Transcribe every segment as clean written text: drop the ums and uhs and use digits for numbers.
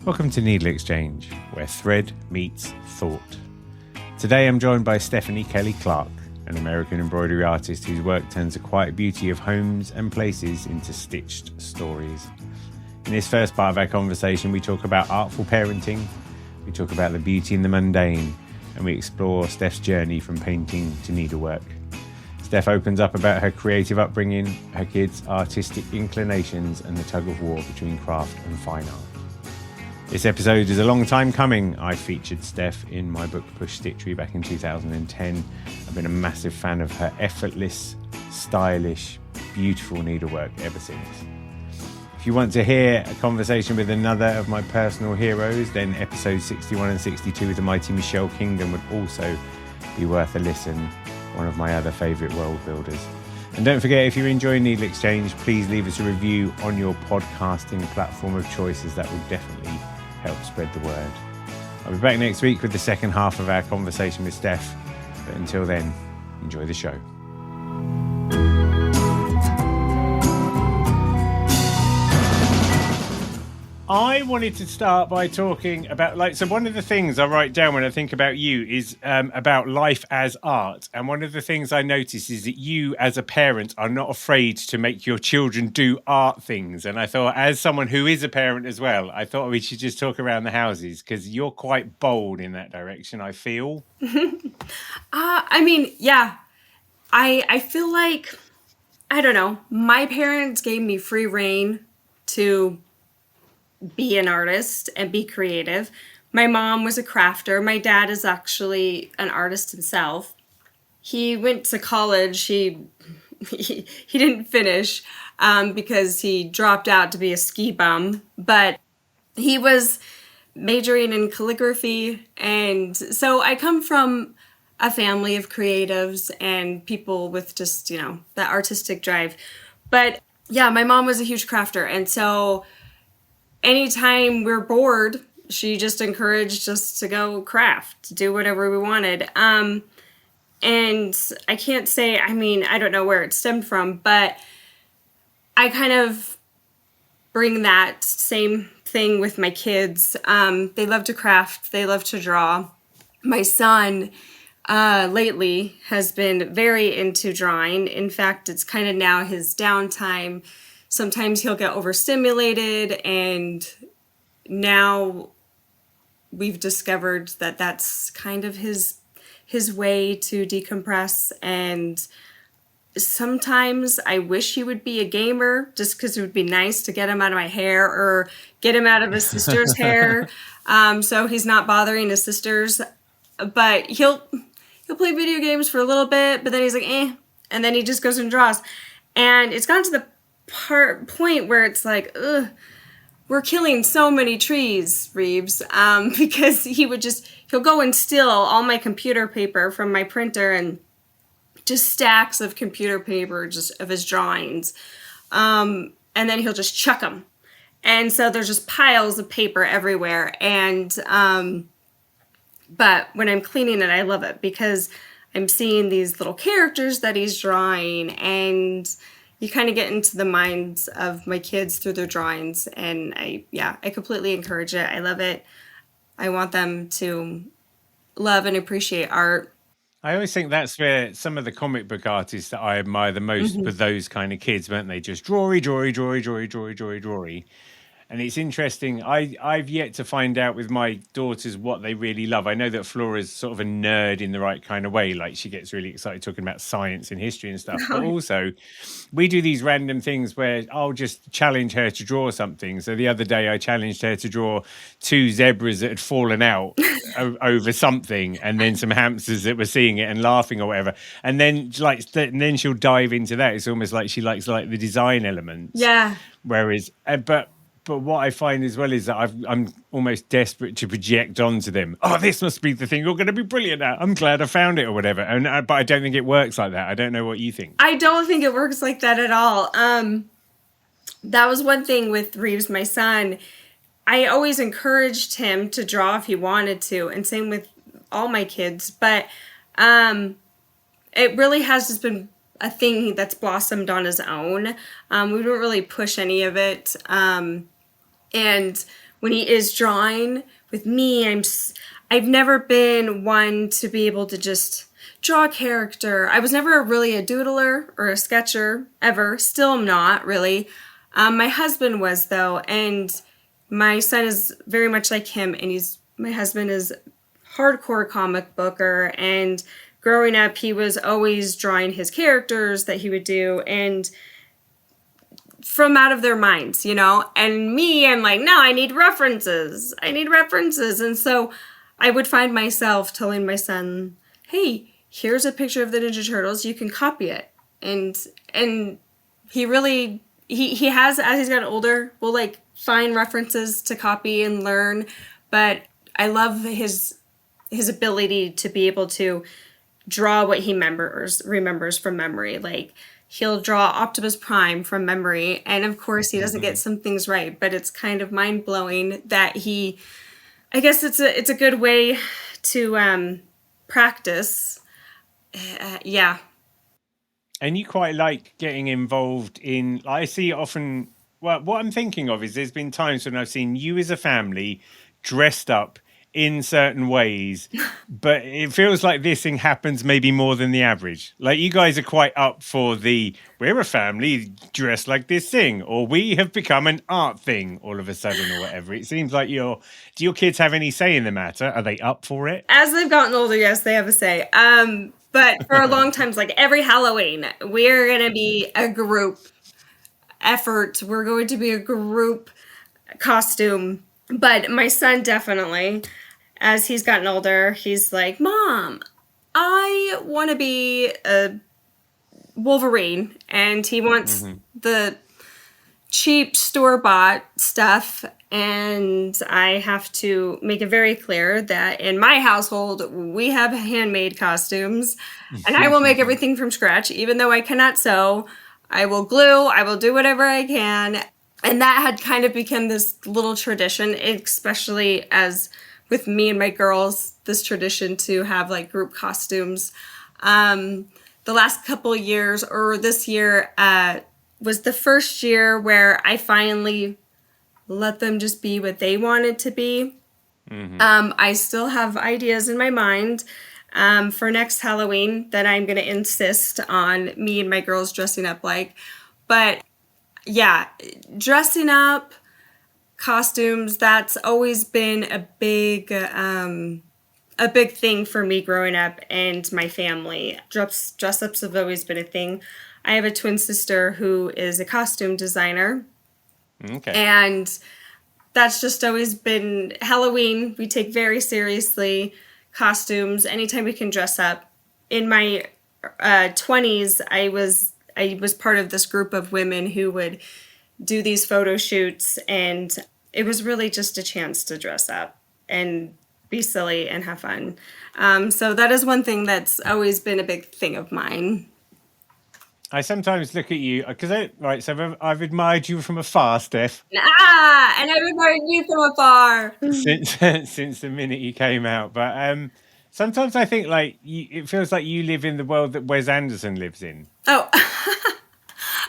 Welcome to NeedleXChange, where thread meets thought. Today I'm joined by Stephanie Kelly Clark, an American embroidery artist whose work turns the quiet beauty of homes and places into stitched stories. In this first part of our conversation, we talk about artful parenting, we talk about the beauty in the mundane, and we explore Steph's journey from painting to needlework. Steph opens up about her creative upbringing, her kids' artistic inclinations, and the tug-of-war between craft and fine art. This episode is a long time coming. I featured Steph in my book Push Stitchery back in 2010. I've been a massive fan of her effortless, stylish, beautiful needlework ever since. If you want to hear a conversation with another of my personal heroes, then episodes 61 and 62 with the mighty Michelle Kingdom would also be worth a listen, one of my other favourite world builders. And don't forget, if you're enjoying NeedleXChange, please leave us a review on your podcasting platform of choices. That will definitely help spread the word. I'll be back next week with the second half of our conversation with Steph. But until then, enjoy the show. I wanted to start by talking about, so one of the things I write down when I think about you is about life as art. And one of the things I notice is that you, as a parent, are not afraid to make your children do art things. And I thought, as someone who is a parent as well, I thought we should just talk around the houses, because you're quite bold in that direction, I feel. I feel like, I don't know, my parents gave me free rein to be an artist and be creative. My mom was a crafter. My dad is actually an artist himself. He went to college. He didn't finish because he dropped out to be a ski bum, but he was majoring in calligraphy. And so I come from a family of creatives and people with just, that artistic drive. But yeah, my mom was a huge crafter. And so anytime we're bored, she just encouraged us to go craft, do whatever we wanted. And I can't say, I don't know where it stemmed from, but I kind of bring that same thing with my kids. They love to craft. They love to draw. My son lately has been very into drawing. In fact, it's kind of now his downtime. Sometimes he'll get overstimulated, and now we've discovered that that's kind of his way to decompress. And sometimes I wish he would be a gamer, just because it would be nice to get him out of my hair or get him out of his sister's hair, so he's not bothering his sisters. But he'll play video games for a little bit, but then he's like, and then he just goes and draws. And it's gone to the point where it's like, we're killing so many trees, Reeves, because he'll go and steal all my computer paper from my printer, and just stacks of computer paper just of his drawings, and then he'll just chuck them, and so there's just piles of paper everywhere. And but when I'm cleaning it, I love it because I'm seeing these little characters that he's drawing, and you kind of get into the minds of my kids through their drawings. And I completely encourage it. I love it. I want them to love and appreciate art. I always think that's where some of the comic book artists that I admire the most were those kind of kids, weren't they? Just drawy. And it's interesting. I've yet to find out with my daughters what they really love. I know that Flora's sort of a nerd in the right kind of way. Like, she gets really excited talking about science and history and stuff. But also, we do these random things where I'll just challenge her to draw something. So the other day I challenged her to draw 2 zebras that had fallen out over something, and then some hamsters that were seeing it and laughing or whatever. And then then she'll dive into that. It's almost like she likes the design elements. Yeah. Whereas, But what I find as well is that I'm almost desperate to project onto them, this must be the thing you're going to be brilliant at. I'm glad I found it or whatever. But I don't think it works like that. I don't know what you think. I don't think it works like that at all. That was one thing with Reeves, my son. I always encouraged him to draw if he wanted to, and same with all my kids. But it really has just been a thing that's blossomed on his own. We don't really push any of it. And when he is drawing. With me, I've never been one to be able to just draw a character. I was never really a doodler or a sketcher ever. Still am not really. My husband was though, and my son is very much like him. And my husband is hardcore comic booker, and growing up, he was always drawing his characters that he would do, and from out of their minds, and me, I'm like, no, I need references. And so I would find myself telling my son, hey, here's a picture of the Ninja Turtles, you can copy it. And he really, he has, as he's gotten older, will like find references to copy and learn, but I love his ability to be able to draw what he remembers from memory. Like, he'll draw Optimus Prime from memory, and of course he doesn't get some things right, but it's kind of mind-blowing that I guess it's a good way to practice. Yeah. And you quite like getting involved in, I see often, well, what I'm thinking of is there's been times when I've seen you as a family dressed up in certain ways, but it feels like this thing happens maybe more than the average. Like, you guys are quite up for we're a family dressed like this thing, or we have become an art thing all of a sudden, or whatever. It seems like do your kids have any say in the matter? Are they up for it? As they've gotten older, yes, they have a say. But for a long time, it's like every Halloween, we're going to be a group effort. We're going to be a group costume. But my son definitely, as he's gotten older, he's like, Mom, I want to be a Wolverine. And he wants the cheap store-bought stuff. And I have to make it very clear that in my household, we have handmade costumes. And I will make everything from scratch, even though I cannot sew. I will glue. I will do whatever I can. And that had kind of become this little tradition, especially as with me and my girls, this tradition to have like group costumes. The last couple of years, or this year, was the first year where I finally let them just be what they wanted to be. I still have ideas in my mind for next Halloween that I'm going to insist on me and my girls dressing up like. But yeah, dressing up, costumes, that's always been a big thing for me growing up and my family. Dress-ups have always been a thing. I have a twin sister who is a costume designer. Okay. And that's just always been Halloween. We take very seriously costumes. Anytime we can dress up. In my 20s, I was part of this group of women who would do these photo shoots, and it was really just a chance to dress up and be silly and have fun. So that is one thing that's always been a big thing of mine. I sometimes look at you because I've admired you from afar, Steph. And I've admired you from afar since the minute you came out. But sometimes I think it feels like you live in the world that Wes Anderson lives in. Oh,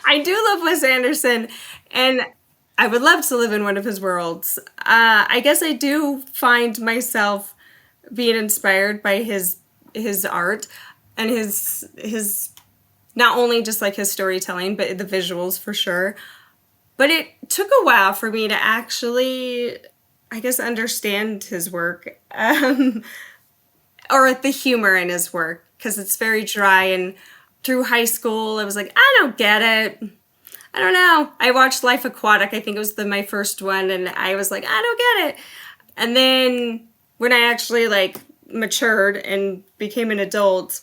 I do love Wes Anderson, and I would love to live in one of his worlds. I guess I do find myself being inspired by his art and his not only just like his storytelling, but the visuals for sure. But it took a while for me to actually, I guess, understand his work or the humor in his work, because it's very dry. And through high school, I was like, I don't get it. I don't know. I watched Life Aquatic. I think it was my first one. And I was like, I don't get it. And then when I actually matured and became an adult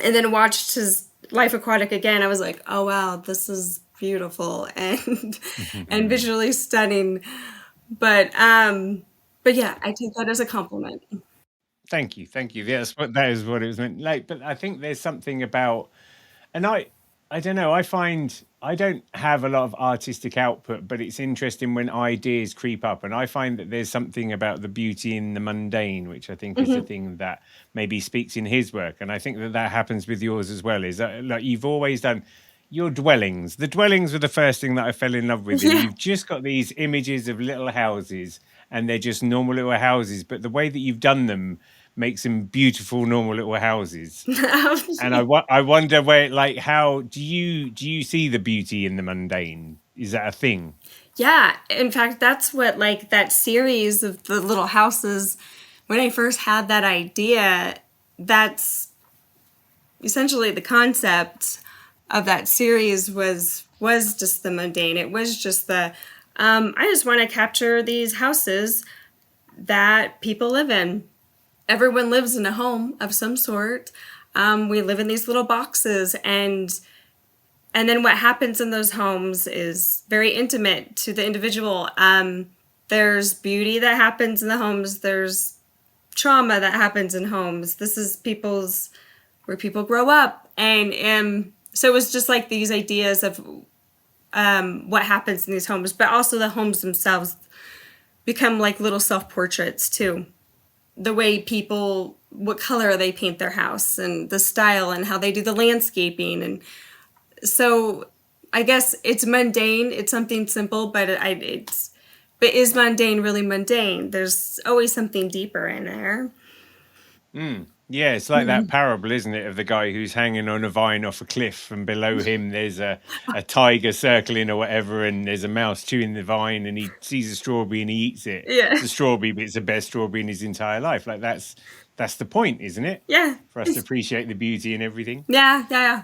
and then watched his Life Aquatic again, I was like, oh, wow, this is beautiful and and visually stunning. But yeah, I take that as a compliment. Thank you. That is what it was meant. But I think there's something about, and I don't know. I find I don't have a lot of artistic output, but it's interesting when ideas creep up, and I find that there's something about the beauty in the mundane, which I think is the thing that maybe speaks in his work, and I think that happens with yours as well. Is that you've always done. your dwellings. The dwellings were the first thing that I fell in love with. And Yeah. you've just got these images of little houses and they're just normal little houses. But the way that you've done them makes them beautiful, normal little houses. And I wonder where, like, how do you see the beauty in the mundane? Is that a thing? Yeah, in fact, that's what like that series of the little houses, when I first had that idea, that's essentially the concept of that series was just the mundane. It was just the I just want to capture these houses that people live in. Everyone lives in a home of some sort. We live in these little boxes, and then what happens in those homes is very intimate to the individual. There's beauty that happens in the homes. There's trauma that happens in homes. This is where people grow up. And so it was just like these ideas of what happens in these homes, but also the homes themselves become like little self-portraits too. The way people, what color they paint their house and the style and how they do the landscaping. And so I guess it's mundane. It's something simple, but but is mundane really mundane? There's always something deeper in there. Yeah, it's like that parable, isn't it, of the guy who's hanging on a vine off a cliff, and below him there's a tiger circling or whatever, and there's a mouse chewing the vine, and he sees a strawberry and he eats it. Yeah. It's a strawberry, but it's the best strawberry in his entire life. Like that's the point, isn't it? Yeah. For us to appreciate the beauty in everything. Yeah.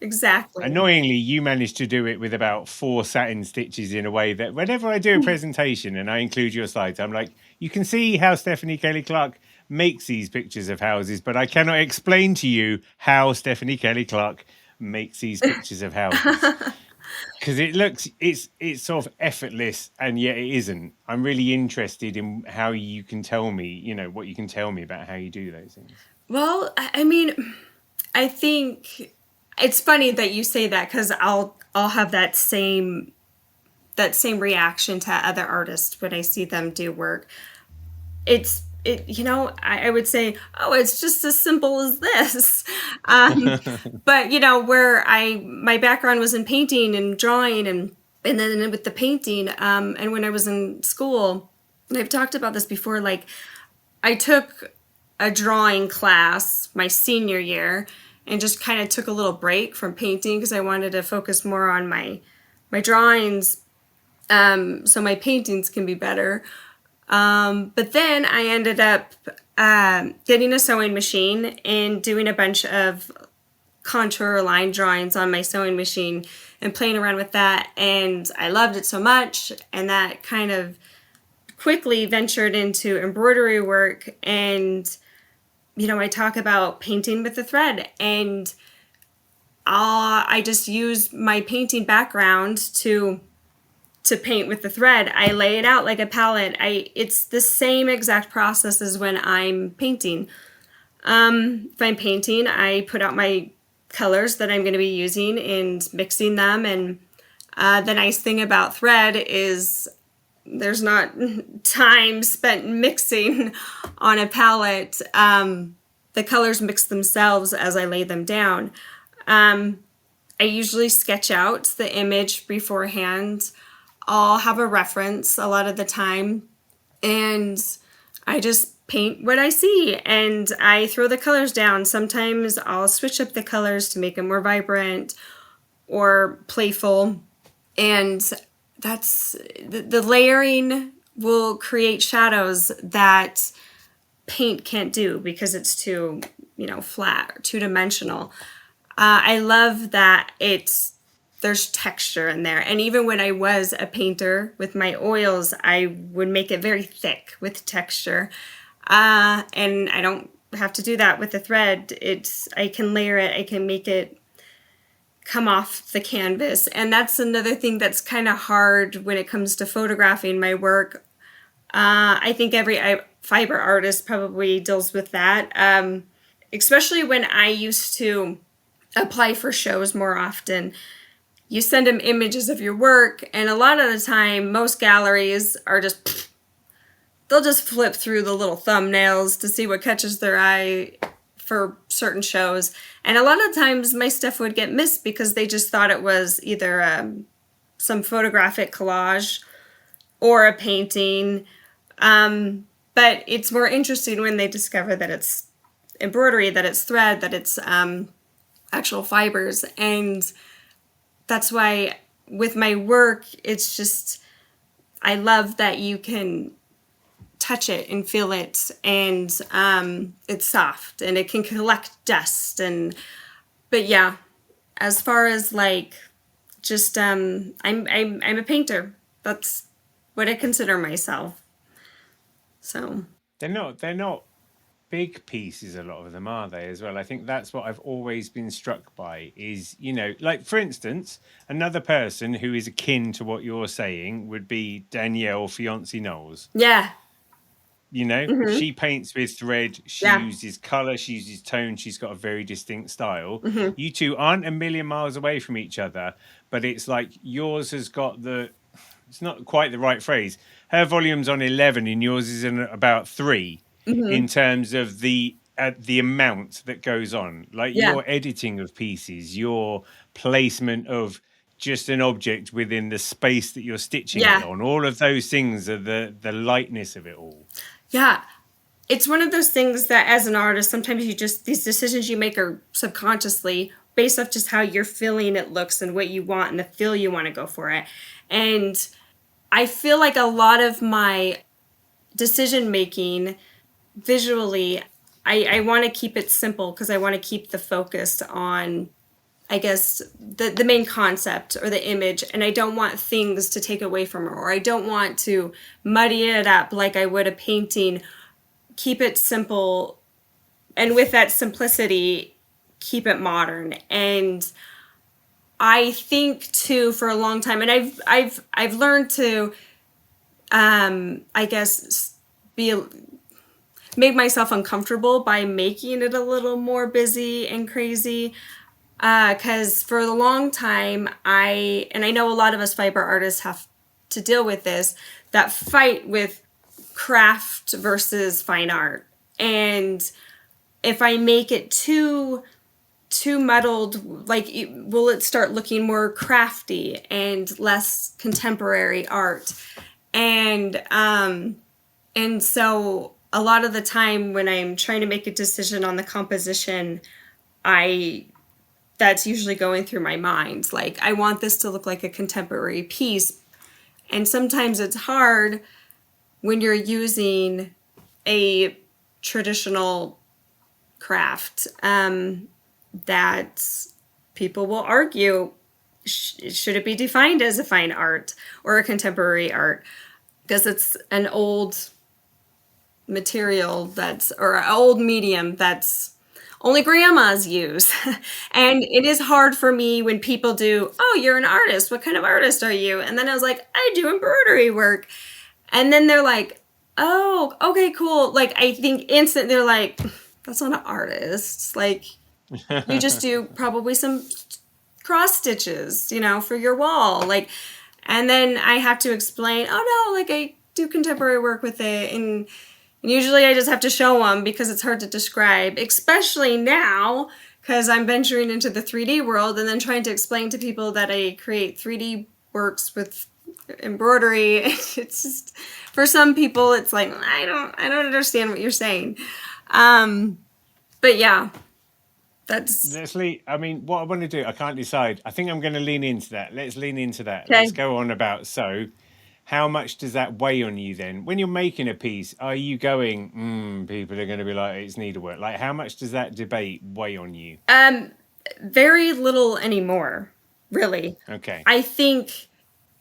Exactly. Annoyingly, you managed to do it with about 4 satin stitches in a way that whenever I do a presentation and I include your slides, I'm like, you can see how Stephanie Kelly Clark makes these pictures of houses, but I cannot explain to you how Stephanie Kelly Clark makes these pictures of houses. Because it's sort of effortless, and yet it isn't. I'm really interested in how you can tell me, what you can tell me about how you do those things. Well, I mean, I think it's funny that you say that, because I'll have that same reaction to other artists when I see them do work. I would say, oh, it's just as simple as this. But where my background was in painting and drawing, and then with the painting, and when I was in school, and I've talked about this before, like I took a drawing class my senior year and just kind of took a little break from painting because I wanted to focus more on my drawings, so my paintings can be better. But then I ended up getting a sewing machine and doing a bunch of contour line drawings on my sewing machine and playing around with that. And I loved it so much. And that kind of quickly ventured into embroidery work. And, I talk about painting with the thread. And I just use my painting background to paint with the thread. I lay it out like a palette. It's the same exact process as when I'm painting. If I'm painting, I put out my colors that I'm going to be using and mixing them. And the nice thing about thread is there's not time spent mixing on a palette. The colors mix themselves as I lay them down. I usually sketch out the image beforehand. I'll have a reference a lot of the time, and I just paint what I see, and I throw the colors down. Sometimes I'll switch up the colors to make them more vibrant or playful, and that's the layering will create shadows that paint can't do because it's too flat or two-dimensional. I love that there's texture in there. And even when I was a painter with my oils, I would make it very thick with texture. And I don't have to do that with the thread. I can layer it. I can make it come off the canvas. And that's another thing that's kind of hard when it comes to photographing my work. I think every fiber artist probably deals with that. Especially when I used to apply for shows more often. You send them images of your work, and a lot of the time, most galleries are they'll just flip through the little thumbnails to see what catches their eye for certain shows. And a lot of times my stuff would get missed because they just thought it was either some photographic collage or a painting. But it's more interesting when they discover that it's embroidery, that it's thread, that it's actual fibers. And that's why with my work, it's just, I love that you can touch it and feel it, and it's soft and it can collect dust. But yeah, as far as like just I'm a painter. That's what I consider myself. So they're not big pieces, a lot of them, are they, as well? I think that's what I've always been struck by is, like, for instance, another person who is akin to what you're saying would be Danielle Fiancee Knowles. yeah. She paints with thread, she Yeah. uses color, she uses tone, she's got a very distinct style. You two aren't a million miles away from each other, but it's like yours has got it's not quite the right phrase. Her volume's on 11 and yours is in about 3 in terms of the amount that goes on. Like your editing of pieces, your placement of just an object within the space that you're stitching it on. All of those things are the lightness of it all. Yeah. It's one of those things that as an artist, sometimes these decisions you make are subconsciously based off just how you're feeling it looks and what you want and the feel you want to go for it. And I feel like a lot of my decision making visually, I want to keep it simple because I want to keep the focus on, I guess, the main concept or the image, and I don't want things to take away from it, or I don't want to muddy it up like I would a painting. Keep it simple, and with that simplicity, keep it modern. And I think too, for a long time, and I've learned to, I guess, make myself uncomfortable by making it a little more busy and crazy. Because for a long time, I know a lot of us fiber artists have to deal with this, that fight with craft versus fine art. And if I make it too muddled, like, will it start looking more crafty and less contemporary art? And so a lot of the time when I'm trying to make a decision on the composition, that's usually going through my mind. Like, I want this to look like a contemporary piece. And sometimes it's hard when you're using a traditional craft that people will argue, should it be defined as a fine art or a contemporary art? Because it's an old material or an old medium that's only grandmas use. And it is hard for me when people do, oh, you're an artist. What kind of artist are you? And then I was like, I do embroidery work. And then they're like, oh, okay, cool. Like, I think instant, they're like, that's not an artist. Like, you just do probably some cross stitches, for your wall. Like, and then I have to explain, oh no, like, I do contemporary work with it. And usually I just have to show them because it's hard to describe, especially now because I'm venturing into the 3D world and then trying to explain to people that I create 3D works with embroidery. It's just, for some people, it's like, I don't understand what you're saying. But yeah, that's... What I want to do, I can't decide. I think I'm going to lean into that. Let's lean into that. Okay. Let's go on about, so how much does that weigh on you then? When you're making a piece, are you going, people are going to be like, it's needlework? Like, how much does that debate weigh on you? Very little anymore, really. Okay. I think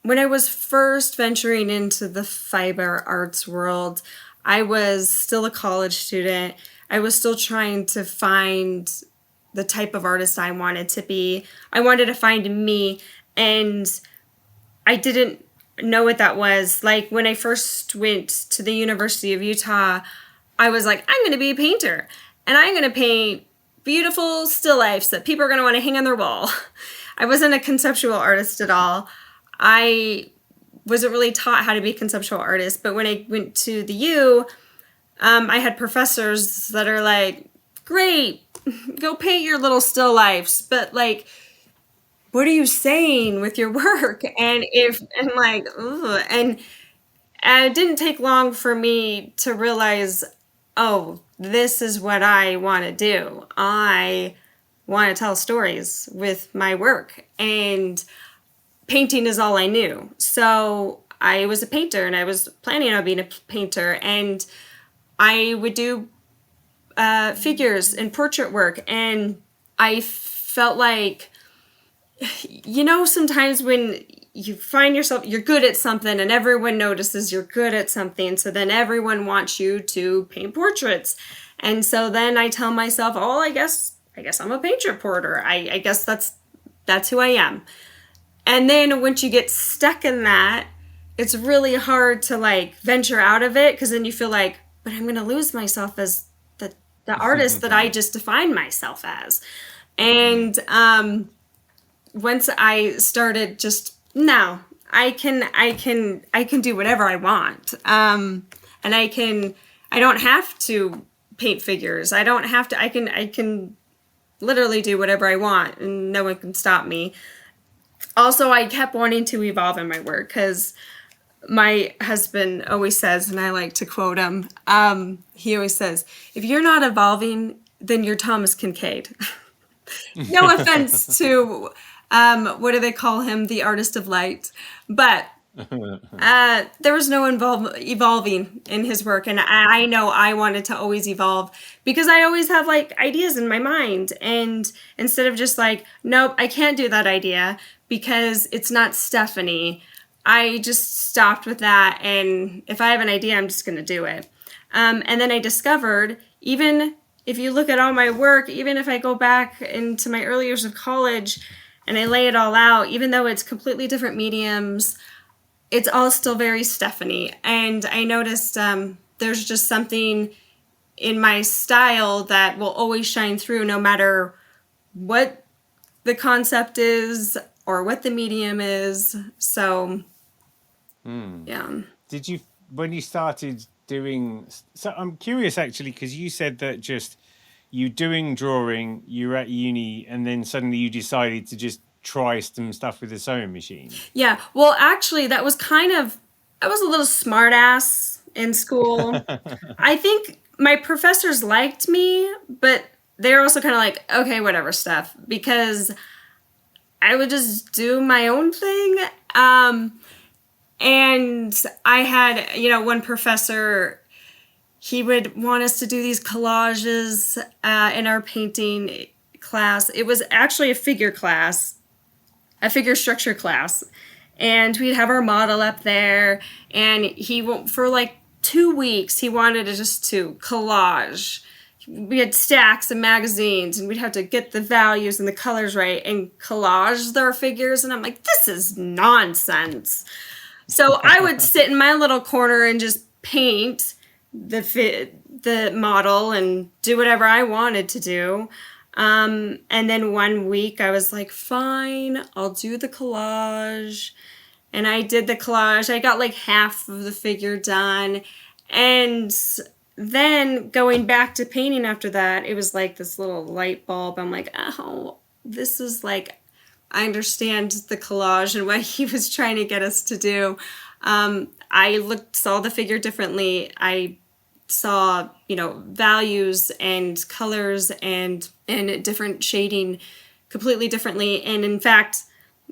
when I was first venturing into the fiber arts world, I was still a college student. I was still trying to find the type of artist I wanted to be. I wanted to find me, and I didn't know what that was. Like, when I first went to the University of Utah, I was like, I'm going to be a painter, and I'm going to paint beautiful still lifes that people are going to want to hang on their wall. I wasn't a conceptual artist at all. I wasn't really taught how to be a conceptual artist, but when I went to the U, I had professors that are like, great, go paint your little still lifes, but like, what are you saying with your work? And like, ugh. And it didn't take long for me to realize, oh, this is what I want to do. I want to tell stories with my work, and painting is all I knew. So I was a painter, and I was planning on being a painter, and I would do figures and portrait work. And I felt like, sometimes when you find yourself, you're good at something and everyone notices you're good at something. So then everyone wants you to paint portraits. And so then I tell myself, oh, I guess I'm a painter porter. I guess that's who I am. And then once you get stuck in that, it's really hard to like venture out of it, because then you feel like, but I'm going to lose myself as the artist that I just defined myself as. And once I started just, now I can do whatever I want. And I don't have to paint figures. I don't have to, I can literally do whatever I want and no one can stop me. Also, I kept wanting to evolve in my work, because my husband always says, and I like to quote him, he always says, if you're not evolving, then you're Thomas Kincaid. No offense to, what do they call him? The artist of light. But there was no evolving in his work. And I know I wanted to always evolve, because I always have like ideas in my mind. And instead of just like, nope, I can't do that idea because it's not Stephanie, I just stopped with that. And if I have an idea, I'm just going to do it. And then I discovered, even if you look at all my work, even if I go back into my early years of college and I lay it all out, even though it's completely different mediums, it's all still very Stephanie. And I noticed there's just something in my style that will always shine through, no matter what the concept is or what the medium is. So, yeah. Did you, when you started doing, so I'm curious actually, because you said that just you doing drawing, you were at uni, and then suddenly you decided to just try some stuff with a sewing machine. Yeah, well, actually, I was a little smart ass in school. I think my professors liked me, but they're also kind of like, okay, whatever, Steph, because I would just do my own thing. And I had, one professor, he would want us to do these collages in our painting class. It was actually a figure class, a figure structure class. And we'd have our model up there. And for like 2 weeks, he wanted us just to collage. We had stacks of magazines, and we'd have to get the values and the colors right and collage their figures. And I'm like, this is nonsense. So I would sit in my little corner and just paint the model and do whatever I wanted to do. And then one week I was like, fine, I'll do the collage. And I did the collage. I got like half of the figure done. And then going back to painting after that, it was like this little light bulb. I'm like, oh, this is like, I understand the collage and what he was trying to get us to do. I saw the figure differently. I saw, values and colors and different shading completely differently. And in fact,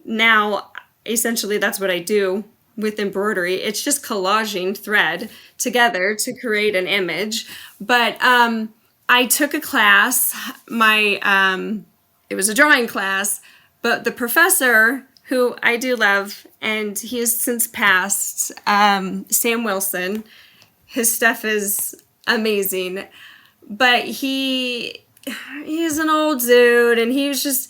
now essentially that's what I do with embroidery. It's just collaging thread together to create an image. But I took a class, it was a drawing class, but the professor, who I do love, and he has since passed, Sam Wilson, his stuff is amazing. But he's an old dude, and he's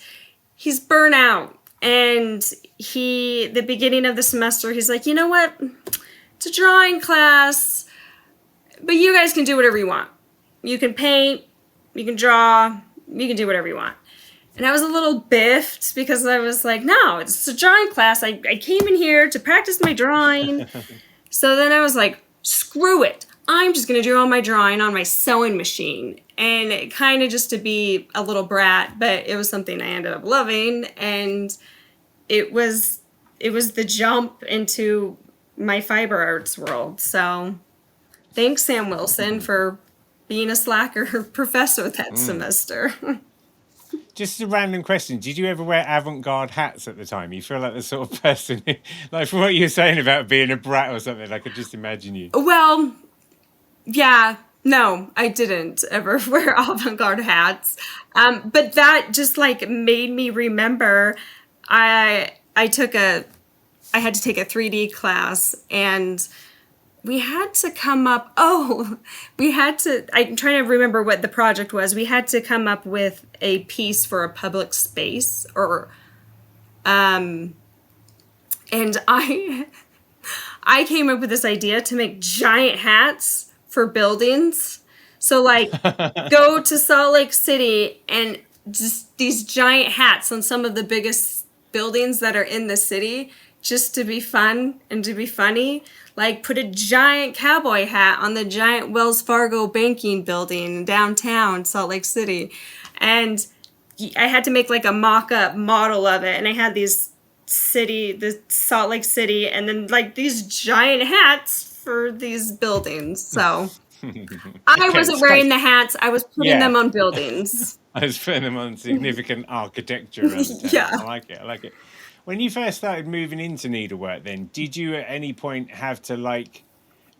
burnt out. And the beginning of the semester, he's like, you know what? It's a drawing class, but you guys can do whatever you want. You can paint, you can draw, you can do whatever you want. And I was a little biffed because I was like, no, it's a drawing class. I came in here to practice my drawing. So then I was like, screw it. I'm just going to do all my drawing on my sewing machine. And it kind of just to be a little brat, but it was something I ended up loving. And it was the jump into my fiber arts world. So thanks, Sam Wilson, for being a slacker professor that semester. Just a random question. Did you ever wear avant-garde hats at the time? You feel like the sort of person who, like from what you were saying about being a brat or something, I could just imagine you. Well, yeah, no, I didn't ever wear avant-garde hats. But that just like made me remember I had to take a 3D class, and we had to come up, I'm trying to remember what the project was. We had to come up with a piece for a public space and I came up with this idea to make giant hats for buildings. So like go to Salt Lake City and just these giant hats on some of the biggest buildings that are in the city, just to be fun and to be funny. Like put a giant cowboy hat on the giant Wells Fargo banking building in downtown Salt Lake City. And I had to make like a mock-up model of it. And I had the Salt Lake City, and then like these giant hats for these buildings. So I wasn't wearing the hats. I was putting them on buildings. I was putting them on significant architecture around the town. Yeah. I like it. When you first started moving into needlework then, did you at any point have to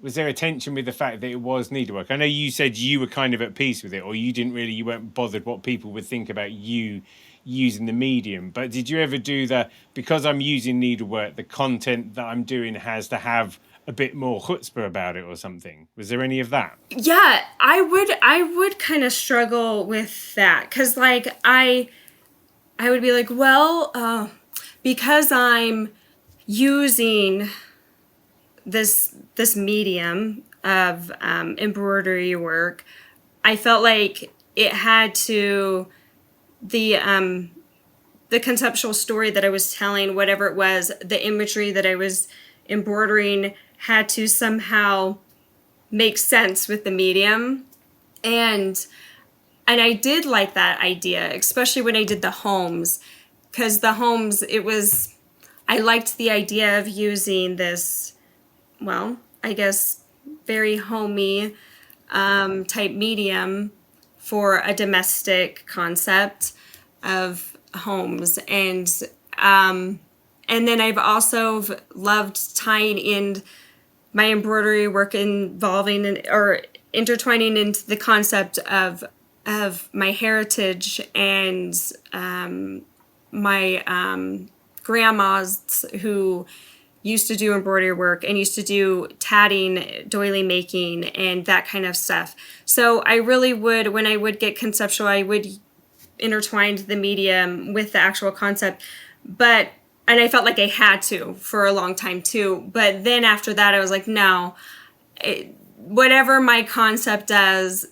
was there a tension with the fact that it was needlework? I know you said you were kind of at peace with it, or you weren't bothered what people would think about you using the medium, but did you ever do because I'm using needlework, the content that I'm doing has to have a bit more chutzpah about it or something? Was there any of that? Yeah, I would kind of struggle with that, because like I would be like, well, because I'm using this medium of embroidery work, I felt like it had to the conceptual story that I was telling, whatever it was, the imagery that I was embroidering had to somehow make sense with the medium. And I did like that idea, especially when I did the homes, because the homes, I liked the idea of using this, well, I guess, very homey type medium for a domestic concept of homes. And then I've also loved tying in my embroidery work involving or intertwining into the concept of my heritage and my grandmas who used to do embroidery work and used to do tatting, doily making, and that kind of stuff. So I really would, when I would get conceptual, I would intertwine the medium with the actual concept. And I felt like I had to for a long time too. But then after that, I was like, no, whatever my concept is,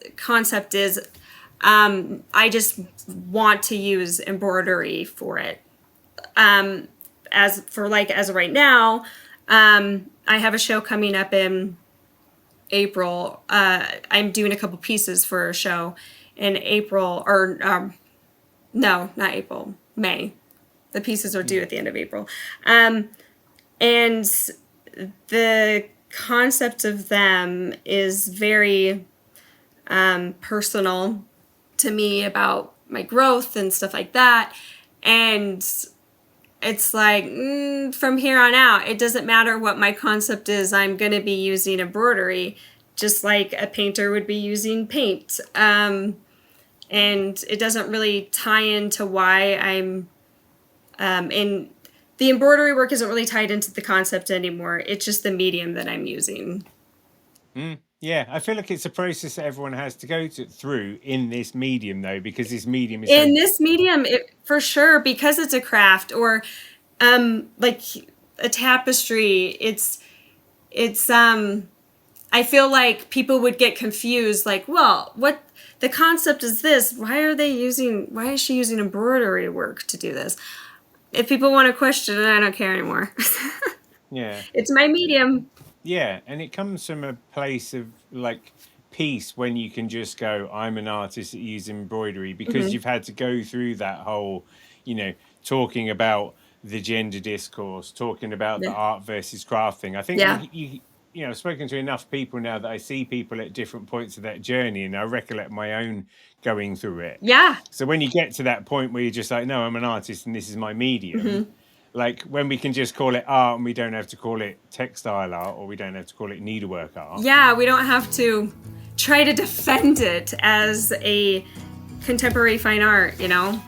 I just want to use embroidery for it. As of right now, I have a show coming up in April. I'm doing a couple pieces for a show in April, or no, not April, May. The pieces are due at the end of April. And the concept of them is very personal to me, about my growth and stuff like that. And it's like, from here on out, it doesn't matter what my concept is, I'm going to be using embroidery, just like a painter would be using paint. And it doesn't really tie into why I'm in the embroidery work isn't really tied into the concept anymore. It's just the medium that I'm using. Yeah, I feel like it's a process that everyone has to go through in this medium, though, because this medium is this medium, for sure, because it's a craft, or like a tapestry. It's I feel like people would get confused, like, well, what the concept is this? Why is she using embroidery work to do this? If people want to question it, I don't care anymore. Yeah. It's my medium. Yeah, and it comes from a place of like peace when you can just go, I'm an artist that uses embroidery, because Hmm. you've had to go through that whole, you know, talking about the gender discourse, talking about the Yeah. art versus craft thing. I think Yeah. you know, I've spoken to enough people now that I see people at different points of that journey, and I recollect my own going through it. Yeah. So when you get to that point where you're just like, no, I'm an artist and this is my medium, Hmm. like when we can just call it art and we don't have to call it textile art, or we don't have to call it needlework art. Yeah, we don't have to try to defend it as a contemporary fine art, you know?